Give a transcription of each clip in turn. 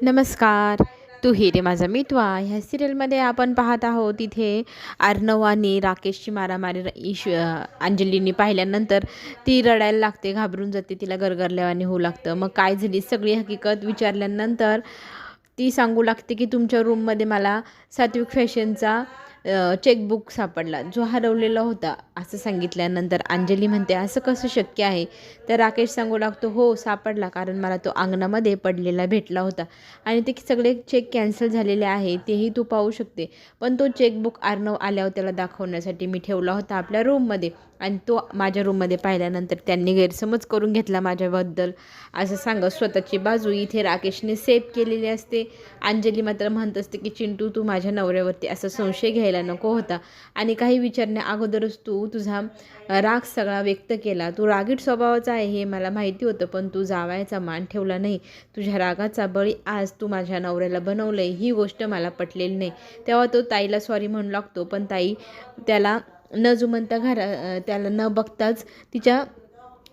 नमस्कार. तू ही रे माझा मितवा ह्या सिरियलमध्ये आपण पाहत आहोत इथे अर्णव आणि राकेशची मारामारी अंजलीनी पाहिल्यानंतर ती रडायला लागते, घाबरून जाते, तिला गरगरल्यावानी होऊ लागतं. मग काय झाली सगळी हकीकत विचारल्यानंतर ती सांगू लागते की तुमच्या रूममध्ये मला सात्विक फॅशनचा चेकबुक सापडला जो हरवलेला होता असं सांगितल्यानंतर अंजली म्हणते असं कसं शक्य आहे. तर राकेश सांगू लागतो हो सापडला, कारण मला तो अंगणामध्ये पडलेला भेटला होता आणि ते सगळे चेक कॅन्सल झालेले आहे तेही तू पाहू शकते. पण तो चेकबुक अर्णव आल्यावर त्याला दाखवण्यासाठी मी ठेवला होता आपल्या रूममध्ये आणि तो माझ्या रूममध्ये पाहिल्यानंतर त्यांनी गैरसमज करून घेतला माझ्याबद्दल असं सांगत स्वतःची बाजू इथे राकेशने सेव्ह केलेली असते. अंजली मात्र म्हणत असते की चिंटू तू माझ्या नवऱ्यावरती असा संशय घ्यायला नको होता आणि काही विचारण्या अगोदरच तू तुझा राग सगळा व्यक्त केला. तू रागीट स्वभावाचा आहे हे मला माहिती होतं, पण तू जावयाचा मान ठेवला नाही. तुझ्या रागाचा बळी आज तू माझ्या नवऱ्याला बनवलंय ही गोष्ट मला पटलेली नाही. तेव्हा तो ताईला सॉरी म्हणू लागतो, पण ताई त्याला न जुमनता त्याला न बघताच तिच्या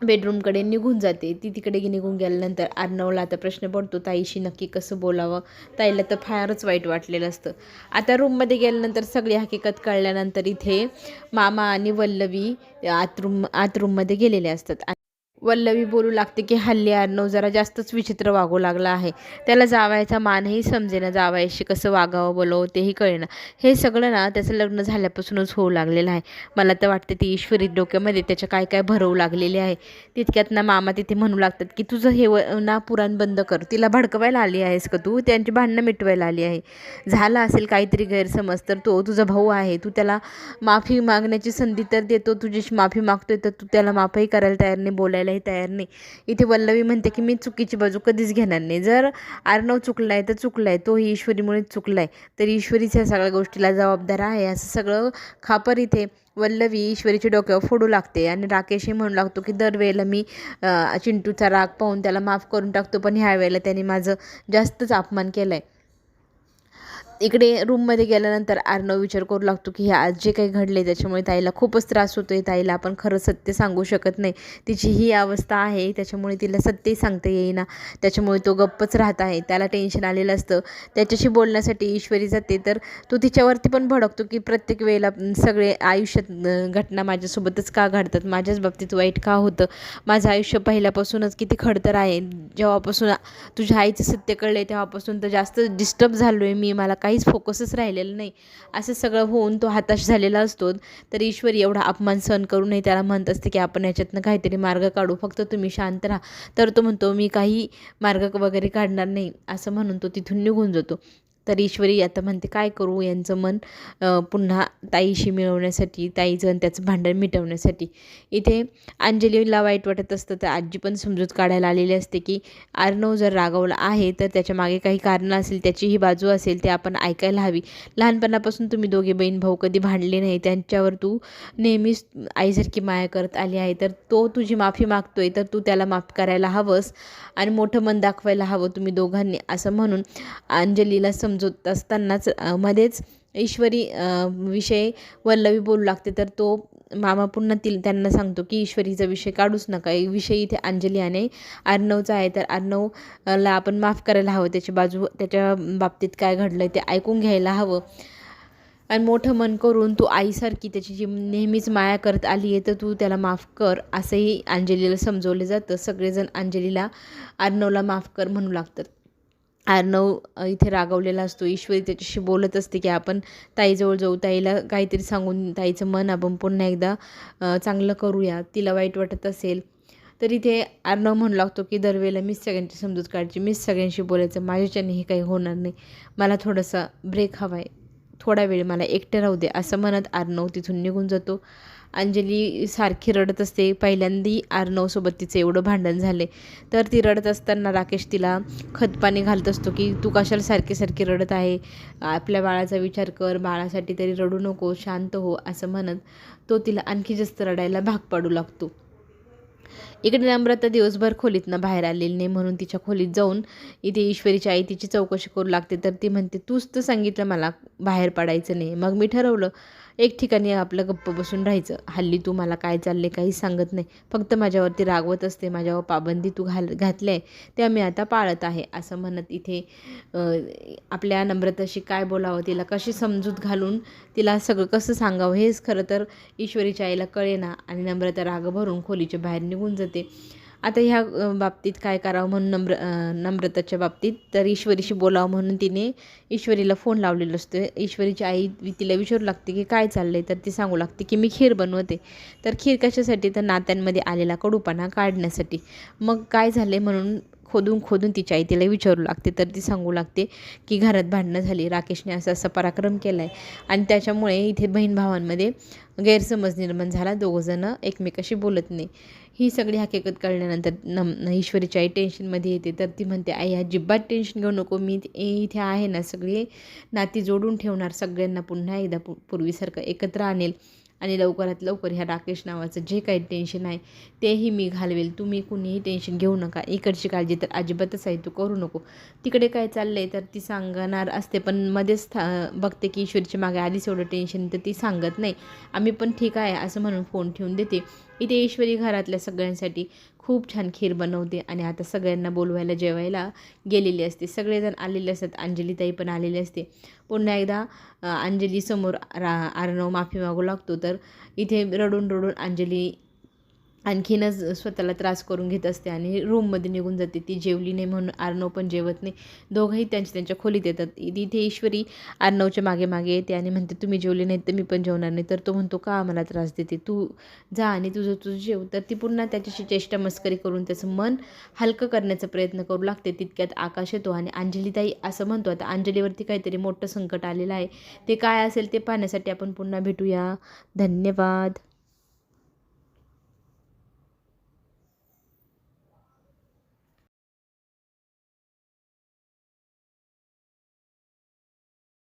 बेडरूमकडे निघून जाते. ती तिकडे निघून गेल्यानंतर अर्णवला आता प्रश्न पडतो ताईशी नक्की कसं बोलावं. ताईला तर फारच वाईट वाटलेलं असतं. आता रूममध्ये गेल्यानंतर सगळी हकीकत कळल्यानंतर इथे मामा आणि वल्लवी आत रूममध्ये गेलेले असतात. वल्लवी बोलू लागते की हल्ली अर्णव जरा जास्तच विचित्र वागू लागला आहे. त्याला जावयाचा मानही समजेना, जावयाशी कसं वागावं बोलावं तेही कळेना. हे सगळं ना त्याचं लग्न झाल्यापासूनच होऊ लागलेलं आहे. मला तर वाटते ती ईश्वरी डोक्यामध्ये त्याच्या काय काय भरवू लागलेली आहे. तितक्यात ना मामा तिथे म्हणू लागतात की तुझं हे ना पुराण बंद कर. तिला भडकवायला आली आहेस का तू? त्यांची भांडणं मिटवायला आली आहे. झाला असेल काहीतरी गैरसमज तर तो तुझा भाऊ आहे. तू त्याला माफी मागण्याची संधी तर देतो, तुझ्याशी माफी मागतोय तर तू त्याला माफही करायला तयार नाही, बोलायलाही तयार नाही. इथे वल्लवी म्हणते की मी चुकीची बाजू कधीच घेणार नाही. जर अर्णव चुकलाय तर चुकलाय, तोही ईश्वरीमुळेच चुकलाय, तर ईश्वरीच ह्या सगळ्या गोष्टीला जबाबदार आहे. असं सगळं खापर इथे वल्लवी ईश्वरीच्या डोक्यावर फोडू लागते आणि राकेशही म्हणू लागतो की दरवेळेला मी चिंटूचा राग पाहून त्याला माफ करून टाकतो, पण ह्या वेळेला त्याने माझं जास्तच अपमान केलाय. इकडे रूममध्ये गेल्यानंतर अर्णव विचार करू लागतो की हे आज जे काही घडले त्याच्यामुळे ताईला खूपच त्रास होतोय. ताईला आपण खरं सत्य सांगू शकत नाही. तिची ही अवस्था आहे त्याच्यामुळे तिला सत्यही सांगता येईना, त्याच्यामुळे तो गप्पच राहत आहे. त्याला टेन्शन आलेलं असतं. त्याच्याशी बोलण्यासाठी ईश्वरी जाते तर तो तिच्यावरती पण भडकतो की प्रत्येक वेळेला सगळे आयुष्यात घटना माझ्यासोबतच का घडतात, माझ्याच बाबतीत वाईट का होतं. माझं आयुष्य पहिल्यापासूनच किती खडतर आहे. जेव्हापासून तुझ्या आईचं सत्य कळलं तेव्हापासून तर जास्त डिस्टर्ब झालो आहे मी, मला काहीच फोकसच राहिलेलं नाही. असं सगळं होऊन तो हताश झालेला असतो. तर ईश्वरी एवढा अपमान सहन करूनही त्याला म्हणत असते की आपण याच्यातनं काहीतरी मार्ग काढू, फक्त तुम्ही शांत राहा. तर तो म्हणतो मी काही मार्ग वगैरे काढणार नाही असं म्हणून तो तिथून निघून जातो. तर ईश्वरी आता म्हणते काय करू, यांचं मन पुन्हा ताईशी मिळवण्यासाठी, ताईचं आणि त्याचं भांडण मिटवण्यासाठी. इथे अंजलीला वाईट वाटत असतं तर आजी पण समजूत काढायला आलेली असते की अर्णव जर रागावला आहे तर त्याच्या मागे काही कारणं असेल, त्याची ही बाजू असेल ते आपण ऐकायला हवी. लहानपणापासून तुम्ही दोघे बहीण भाऊ कधी भांडले नाही, त्यांच्यावर तू नेहमीच आईसारखी माया करत आली आहे, तर तो तुझी माफी मागतोय तर तू त्याला माफ करायला हवंस आणि मोठं मन दाखवायला हवं तुम्ही दोघांनी असं म्हणून अंजलीला समजवत असतानाच मध्येच ईश्वरी विषय वल्लवी बोलू लागते. तर तो मामा पुन्हा त्यांना सांगतो की ईश्वरीचा विषय काढूच नका, विषय इथे अंजली आणि अर्णवचा आहे, तर अर्णवला आपण माफ करायला हवं. त्याची बाजू, त्याच्या बाबतीत काय घडलं ते ऐकून घ्यायला हवं आणि मोठं मन करून तू आईसारखी त्याची जी नेहमीच माया करत आली आहे तर तू त्याला माफ कर असंही अंजलीला समजवलं जातं. सगळेजण अंजलीला अर्णवला माफ कर म्हणू लागतात. अर्णव इथे रागावलेला असतो. ईश्वरी त्याच्याशी बोलत असते की आपण ताईजवळ जाऊ, ताईला काहीतरी सांगून ताईचं मन आपण पुन्हा एकदा चांगलं करूया, तिला वाईट वाटत असेल तर. इथे अर्णव म्हणू लागतो की दरवेळेला मीच सगळ्यांची समजूत काढायची, मीच सगळ्यांशी बोलायचं, माझ्याच्याने हे काही होणार नाही, मला थोडासा ब्रेक हवा आहे, थोडा वेळ मला एकटं राहू दे असं म्हणत अर्णव तिथून निघून जातो. अंजली सारखी रडत असते. पहिल्यांदी अर्णवसोबत तिचं एवढं भांडण झाले तर ती रडत असताना राकेश तिला खतपाणी घालत असतो की तू कशाला सारखी सारखी रडत आहे, आपल्या बाळाचा विचार कर, बाळासाठी तरी रडू नको, शांत हो असं म्हणत तो तिला आणखी जास्त रडायला भाग पाडू लागतो. इकडे नम्रता दिवसभर खोलीतनं बाहेर आलेली नाही, म्हणून तिच्या खोलीत जाऊन इथे ईश्वरीची आई तिची चौकशी करू लागते. तर ती म्हणते, तूच तर सांगितलं मला बाहेर पडायचं नाही, मग मी ठरवलं एक ठिकाणी आपलं गप्प बसून राहायचं. हल्ली तू मला काय चालले काहीच सांगत नाही, फक्त माझ्यावरती रागवत असते. माझ्यावर पाबंदी तू घातली आहे, त्या मी आता पाळत आहे. असं म्हणत इथे आपल्या नम्रताशी काय बोलावं, तिला कशी समजूत घालून तिला सगळं कसं सांगावं हेच खरं तर ईश्वरीच्या आईला कळेना आणि नम्रता राग भरून खोलीच्या बाहेर निघून जाते. आता ह्या बाबतीत काय करावं म्हणून नम्रताच्या बाबतीत तर ईश्वरीशी बोलावं म्हणून तिने ईश्वरीला फोन लावलेला असतो. ईश्वरीची आई तिला विचारू लागते की काय चाललं आहे, तर ती सांगू लागते की मी खीर बनवते. तर खीर कशासाठी, तर नात्यांमध्ये आलेला कडूपणा काढण्यासाठी. मग काय झाले म्हणून खोदून तिची आई तिला विचारू लागते. तर ती सांगू लागते की घरात भांडणं झाली, राकेशने असा पराक्रम केला आहे आणि त्याच्यामुळे इथे बहीण भावांमध्ये गैरसमज निर्माण झाला, दोघंजणं एकमेकाशी बोलत नाही. ही सगळी हकीकत कळल्यानंतर ईश्वरीची आई टेन्शनमध्ये येते. तर ती म्हणते, आई अजिबात टेन्शन घेऊ नको, मी इथे आहे ना, सगळी नाती जोडून ठेवणार, सगळ्यांना पुन्हा एकदा पूर्वीसारखं एकत्र आणेल आणि लवकरात लवकर ह्या राकेश नावाचं जे काही टेन्शन आहे तेही मी घालवेल. तुम्ही कुणीही टेन्शन घेऊ नका, इकडची काळजी तर अजिबातच आहे, तू करू नको. तिकडे काय चाललं आहे तर ती सांगणार असते, पण मध्येच बघते की ईश्वरीच्या मागे आधीच एवढं टेन्शन, तर ती सांगत नाही. आम्ही पण ठीक आहे असं म्हणून फोन ठेवून देते. इथे ईश्वरी घरातल्या सगळ्यांसाठी खूप छान खीर बनवते आणि आता सगळ्यांना बोलवायला जेवायला गेलेली असते. सगळेजण आलेले असतात, अंजलीताई पण आलेली असते. पुन्हा एकदा अंजलीसमोर अर्णव माफी मागू लागतो. तर इथे रडून रडून अंजली आणखीनच स्वतःला त्रास करून घेत असते आणि रूममध्ये निघून जाते. ती जेवली नाही म्हणून अर्णव पण जेवत नाही. दोघंही त्यांच्या खोलीत येतात. इथे ईश्वरी अर्णवच्या मागे मागे येते आणि म्हणते, तुम्ही जेवले नाहीत तर मी पण जेवणार नाही. तर तो म्हणतो, का मला त्रास देते, तू जा आणि तुझं जेव. तर ती पुन्हा त्याच्याशी चेष्टा मस्करी करून त्याचं मन हलकं करण्याचा प्रयत्न करू लागते. तितक्यात आकाश येतो आणि अंजलीताई असं म्हणतो, आता अंजलीवरती काहीतरी मोठं संकट आलेलं आहे, ते काय असेल ते पाहण्यासाठी आपण पुन्हा भेटूया. धन्यवाद.